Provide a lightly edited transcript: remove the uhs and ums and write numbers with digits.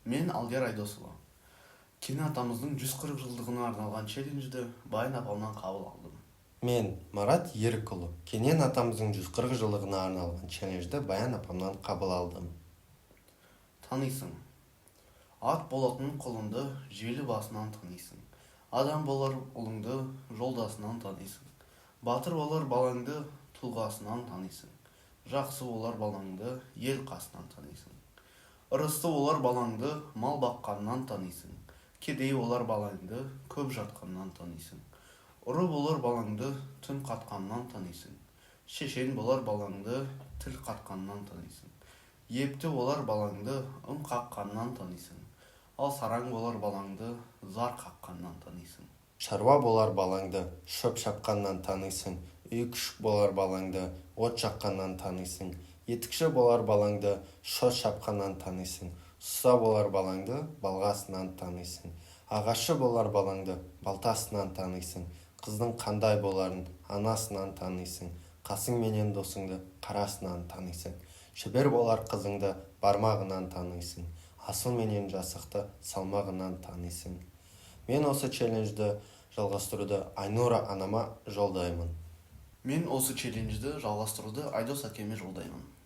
Мен Алдияр Айдосұлы. Кене атамыздың 140 жылдығына арналған челленджді Байын апамнан қабыл алдым. Мен Марат Ерікұлы. Кенен атамыздың 140 жылдығына арналған челленджді Баян апамнан қабыл алдым. Танисың. Ат болатын құлынды желі басынан танисың. Адам болар ұлыңды жолдасынан танисың. Батыр болар балаңды тұлғасынан танисың. Жақсы болар балаңды ел қасынан танисың. Ырысты олар балаңды мал баққаннан танисың. Кедей олар балаңды көп жатқаннан танисың. Ұры болар балаңды түн қатқаннан танисың. Шешен болар балаңды тіл қатқаннан танисың. Епті олар балаңды қаққаннан танисың. Ал сараң болар балаңды зар қаққаннан танисың. Шаруа болар балаңды шөп шапқаннан танисың. Үй күшік болар балаңды от жаққаннан танисың. Етікші болар балаңды шот шапқаннан танисың. Сұса болар балаңды балғасынан танисың. Ағашы болар балаңды балтасынан танисың. Қыздың қандай боларын анасынан танисың. Қасың менен досыңды қарасынан танисың. Шебер болар қызыңды бармағынан танисың. Асыл менен жасықты салмағынан танисың. Мен осы челленджді жалғастыруды Айнура анама жолдаймын. Мен осы челленджді жалғастыруды Айдос әкеме жолдаймын.